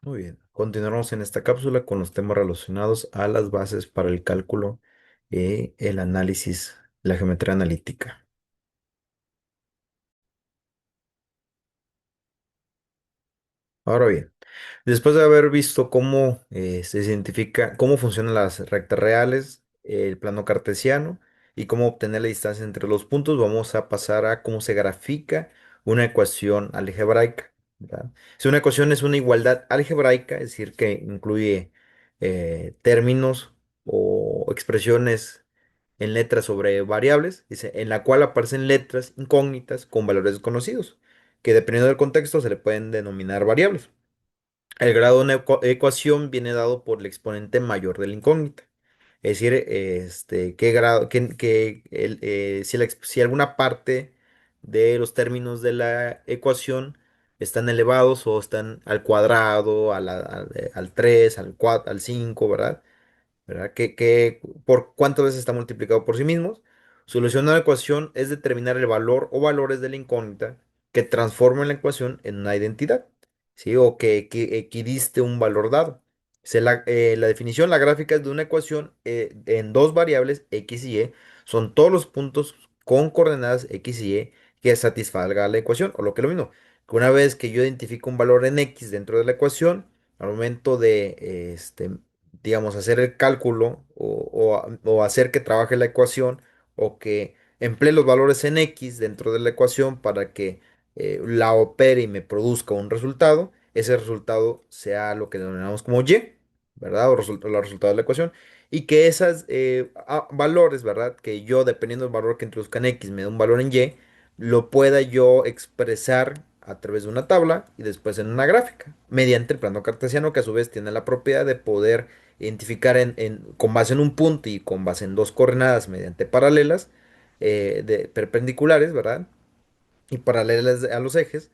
Muy bien. Continuamos en esta cápsula con los temas relacionados a las bases para el cálculo y el análisis, la geometría analítica. Ahora bien, después de haber visto cómo se identifica, cómo funcionan las rectas reales, el plano cartesiano y cómo obtener la distancia entre los puntos, vamos a pasar a cómo se grafica una ecuación algebraica, ¿verdad? Si una ecuación es una igualdad algebraica, es decir, que incluye términos o expresiones en letras sobre variables, dice, en la cual aparecen letras incógnitas con valores desconocidos, que dependiendo del contexto se le pueden denominar variables. El grado de una ecuación viene dado por el exponente mayor de la incógnita. Es decir, qué grado, si alguna parte de los términos de la ecuación están elevados o están al cuadrado, al 3, al 4, al 5, ¿verdad? ¿Verdad? Por cuántas veces está multiplicado por sí mismos. Solucionar la ecuación es determinar el valor o valores de la incógnita que transformen la ecuación en una identidad, ¿sí? O que equidiste un valor dado. La definición, la gráfica es de una ecuación en dos variables x y y, son todos los puntos con coordenadas x y y que satisfaga la ecuación, o lo que es lo mismo, que una vez que yo identifico un valor en x dentro de la ecuación, al momento de digamos, hacer el cálculo o hacer que trabaje la ecuación o que emplee los valores en X dentro de la ecuación para que la opere y me produzca un resultado, ese resultado sea lo que denominamos como Y, ¿verdad? O los resultados de la ecuación. Y que esos valores, ¿verdad? Que yo, dependiendo del valor que introduzca en X, me dé un valor en Y, lo pueda yo expresar a través de una tabla y después en una gráfica, mediante el plano cartesiano, que a su vez tiene la propiedad de poder identificar con base en un punto y con base en dos coordenadas mediante paralelas, perpendiculares, ¿verdad? Y paralelas a los ejes,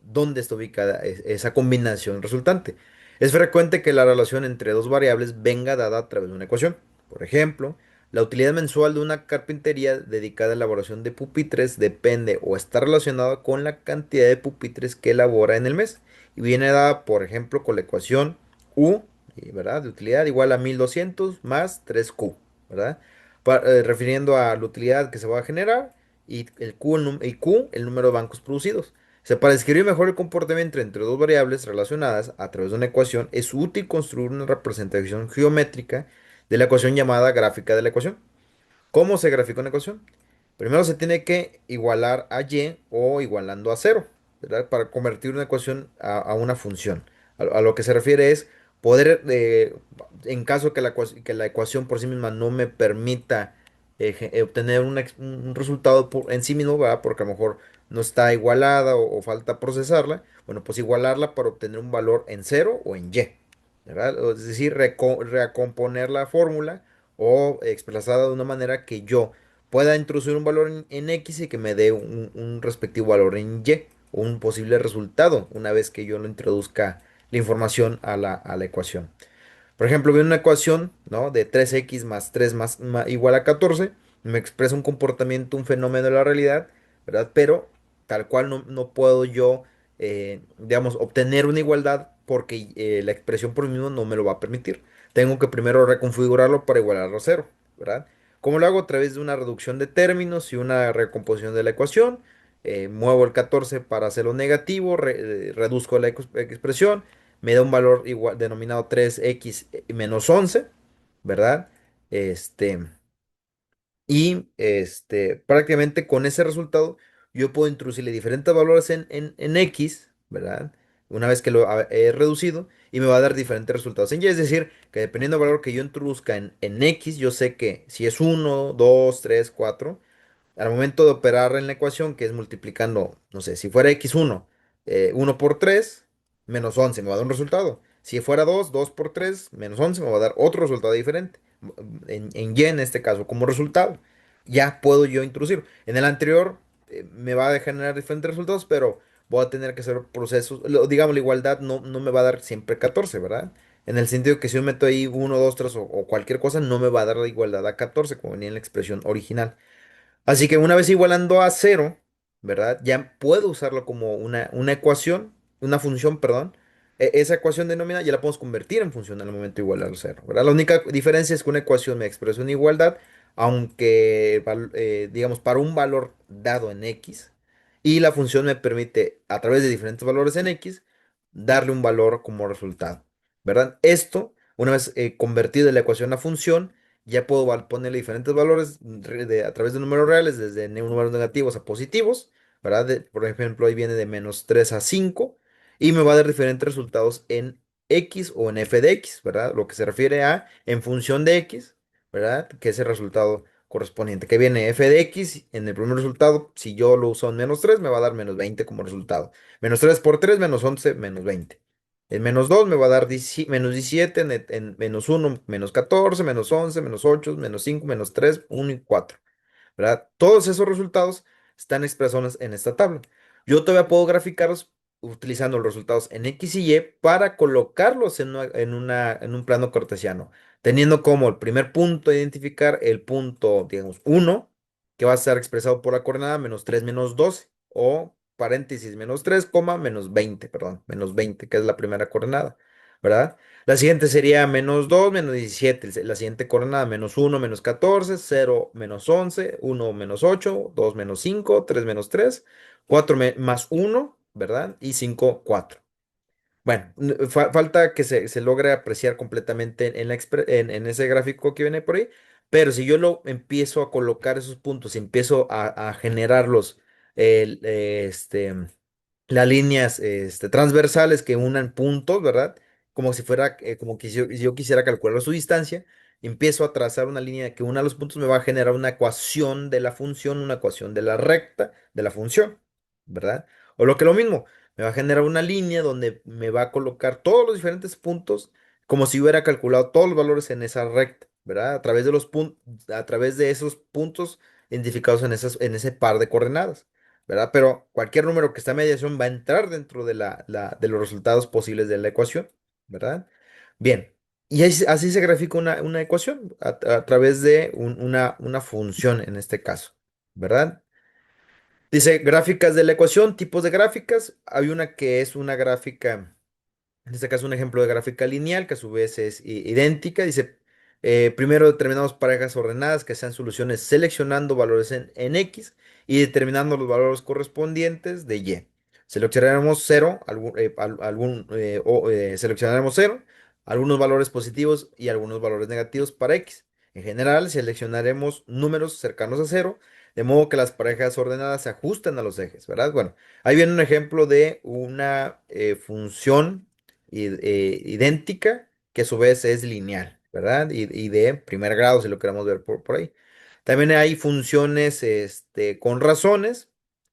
dónde está ubicada esa combinación resultante. Es frecuente que la relación entre dos variables venga dada a través de una ecuación. Por ejemplo, la utilidad mensual de una carpintería dedicada a la elaboración de pupitres depende o está relacionada con la cantidad de pupitres que elabora en el mes. Y viene dada, por ejemplo, con la ecuación U, ¿verdad? De utilidad igual a 1200 más 3Q, ¿verdad? Refiriendo a la utilidad que se va a generar y Q, el número de bancos producidos. Para describir mejor el comportamiento entre dos variables relacionadas a través de una ecuación, es útil construir una representación geométrica de la ecuación llamada gráfica de la ecuación. ¿Cómo se grafica una ecuación? Primero se tiene que igualar a y o igualando a cero, ¿verdad? Para convertir una ecuación a una función. A lo que se refiere es poder, en caso que la ecuación por sí misma no me permita obtener un resultado en sí mismo, ¿verdad? Porque a lo mejor no está igualada o falta procesarla, bueno, pues igualarla para obtener un valor en cero o en y, ¿verdad? Es decir, recomponer la fórmula o expresada de una manera que yo pueda introducir un valor en X y que me dé un respectivo valor en Y, o un posible resultado una vez que yo lo introduzca la información a la ecuación. Por ejemplo, viene una ecuación, ¿no? De 3x más 3 igual a 14, me expresa un comportamiento, un fenómeno de la realidad, ¿verdad? Pero tal cual no puedo yo, digamos, obtener una igualdad porque la expresión por mí mismo no me lo va a permitir. Tengo que primero reconfigurarlo para igualarlo a cero, ¿verdad? ¿Cómo lo hago? A través de una reducción de términos y una recomposición de la ecuación. Muevo el 14 para hacerlo negativo, reduzco la expresión, me da un valor igual denominado 3x menos 11, ¿verdad? Este, prácticamente con ese resultado yo puedo introducirle diferentes valores en x, ¿verdad? Una vez que lo he reducido y me va a dar diferentes resultados en y. Es decir, que dependiendo del valor que yo introduzca en x, yo sé que si es 1, 2, 3, 4, al momento de operar en la ecuación, que es multiplicando, no sé, si fuera x1, 1 por 3 menos 11 me va a dar un resultado. Si fuera 2 por 3 menos 11 me va a dar otro resultado diferente. En y en este caso, como resultado. Ya puedo yo introducir. En el anterior me va a generar diferentes resultados, pero voy a tener que hacer procesos. Digamos, la igualdad no me va a dar siempre 14, ¿verdad? En el sentido que si yo meto ahí 1, 2, 3 o cualquier cosa, no me va a dar la igualdad a 14 como venía en la expresión original. Así que una vez igualando a cero, ¿verdad? Ya puedo usarlo como una ecuación, una función, perdón, esa ecuación denominada ya la podemos convertir en función al momento igual al cero, ¿verdad? La única diferencia es que una ecuación me expresa una igualdad, aunque, digamos, para un valor dado en x, y la función me permite, a través de diferentes valores en x, darle un valor como resultado, ¿verdad? Esto, una vez convertido la ecuación a función, ya puedo ponerle diferentes valores a través de números reales, desde números negativos a positivos, ¿verdad? Por ejemplo, ahí viene de -3 a 5 y me va a dar diferentes resultados en x o en f de x, ¿verdad? Lo que se refiere a en función de x, ¿verdad? Que es el resultado correspondiente, que viene f de x en el primer resultado, si yo lo uso en -3, me va a dar -20 como resultado. -3 por 3 -11, -20. El -2 me va a dar -17, en -1, -14, -11, -8, -5, -3, 1 y 4. ¿Verdad? Todos esos resultados están expresados en esta tabla. Yo todavía puedo graficarlos utilizando los resultados en X y Y para colocarlos en un plano cartesiano, teniendo como el primer punto a identificar el punto, digamos, 1, que va a estar expresado por la coordenada -3 -12, o paréntesis -3, -20, perdón, -20, que es la primera coordenada, ¿verdad? La siguiente sería -2, -17. La siguiente coordenada, -1, -14, 0, -11, 1, -8, 2, -5, 3, -3, 4 más 1, ¿verdad? Y 5, 4. Bueno, falta que se logre apreciar completamente en ese gráfico que viene por ahí, pero si yo lo empiezo a colocar esos puntos y empiezo a generarlos, las líneas transversales que unan puntos, ¿verdad? Como si fuera, como que yo quisiera calcular su distancia, empiezo a trazar una línea que una los puntos, me va a generar una ecuación de la función, una ecuación de la recta de la función, ¿verdad? O lo que lo mismo, me va a generar una línea donde me va a colocar todos los diferentes puntos como si hubiera calculado todos los valores en esa recta, ¿verdad? A través de esos puntos identificados en ese par de coordenadas. ¿Verdad? Pero cualquier número que está en mediación va a entrar dentro de los resultados posibles de la ecuación, ¿verdad? Bien, y así se grafica una ecuación a través de una función en este caso, ¿verdad? Dice gráficas de la ecuación, tipos de gráficas. Hay una que es una gráfica, en este caso un ejemplo de gráfica lineal, que a su vez es idéntica. Dice, primero determinamos parejas ordenadas que sean soluciones seleccionando valores en X y determinando los valores correspondientes de Y. Seleccionaremos 0, seleccionaremos 0, algunos valores positivos y algunos valores negativos para X. En general, seleccionaremos números cercanos a 0, de modo que las parejas ordenadas se ajustan a los ejes, ¿verdad? Bueno, ahí viene un ejemplo de una función idéntica, que a su vez es lineal, ¿verdad? Y de primer grado, si lo queremos ver por ahí. También hay funciones con razones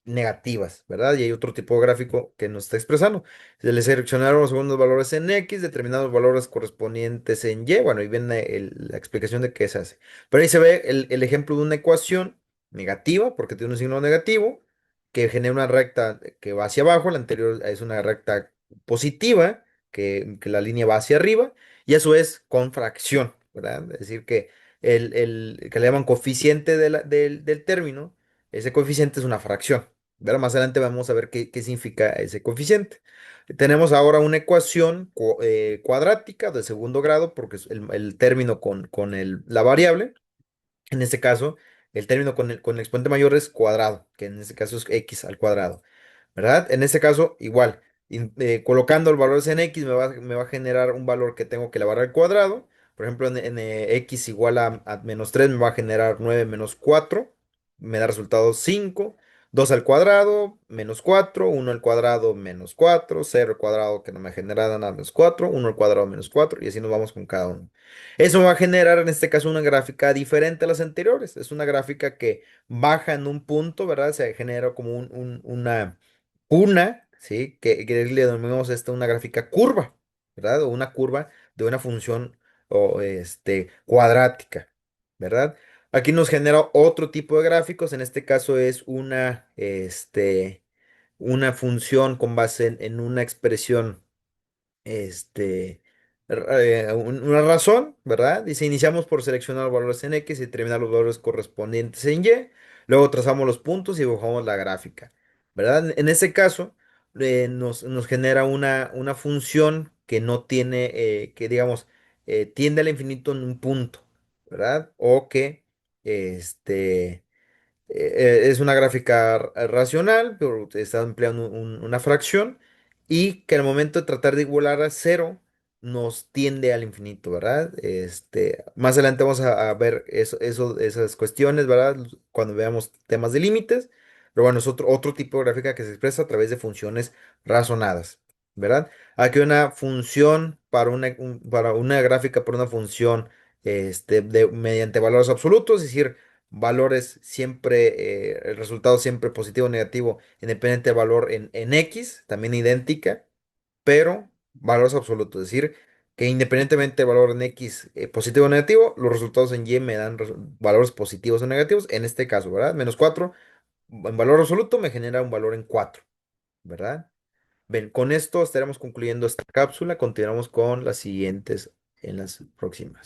negativas, ¿verdad? Y hay otro tipo de gráfico que nos está expresando. Se le seleccionaron los segundos valores en X, determinados valores correspondientes en Y. Bueno, ahí viene la explicación de qué se hace. Pero ahí se ve el ejemplo de una ecuación negativa, porque tiene un signo negativo, que genera una recta que va hacia abajo. La anterior es una recta positiva, que la línea va hacia arriba, y eso es con fracción, ¿verdad? Es decir, que que le llaman coeficiente del término, ese coeficiente es una fracción, ¿verdad? Más adelante vamos a ver qué significa ese coeficiente. Tenemos ahora una ecuación cuadrática de segundo grado, porque es el término con la variable. En este caso, el término con el exponente mayor es cuadrado, que en este caso es x al cuadrado, ¿verdad? En este caso, igual, colocando el valor en x me va a generar un valor que tengo que elevar al cuadrado. Por ejemplo, x igual a -3 me va a generar 9 menos 4, me da resultado 5. 2 al cuadrado, -4, 1 al cuadrado, -4, 0 al cuadrado, que no me genera nada, -4, 1 al cuadrado, -4, y así nos vamos con cada uno. Eso me va a generar en este caso una gráfica diferente a las anteriores. Es una gráfica que baja en un punto, ¿verdad? Se genera como una cuna, ¿sí? Que le denominamos una gráfica curva, ¿verdad? O una curva de una función cuadrática, ¿verdad? Aquí nos genera otro tipo de gráficos. En este caso es una función con base en una expresión este, una razón, ¿verdad? Dice, iniciamos por seleccionar los valores en X y determinar los valores correspondientes en Y. Luego trazamos los puntos y dibujamos la gráfica, ¿verdad? En este caso, nos genera una función que no tiene, que digamos, tiende al infinito en un punto, ¿verdad? O que este, es una gráfica racional, pero está empleando una fracción y que al momento de tratar de igualar a cero nos tiende al infinito, ¿verdad? Más adelante vamos a ver esas cuestiones, ¿verdad? Cuando veamos temas de límites, pero bueno, es otro tipo de gráfica que se expresa a través de funciones razonadas, ¿verdad? Aquí una función para una gráfica, para una función mediante valores absolutos, es decir, valores siempre, el resultado siempre positivo o negativo, independiente del valor en X, también idéntica, pero valores absolutos, es decir, que independientemente del valor en X, positivo o negativo, los resultados en Y me dan valores positivos o negativos, en este caso, ¿verdad? -4 en valor absoluto me genera un valor en 4, ¿verdad? Bien, con esto estaremos concluyendo esta cápsula, continuamos con las siguientes en las próximas.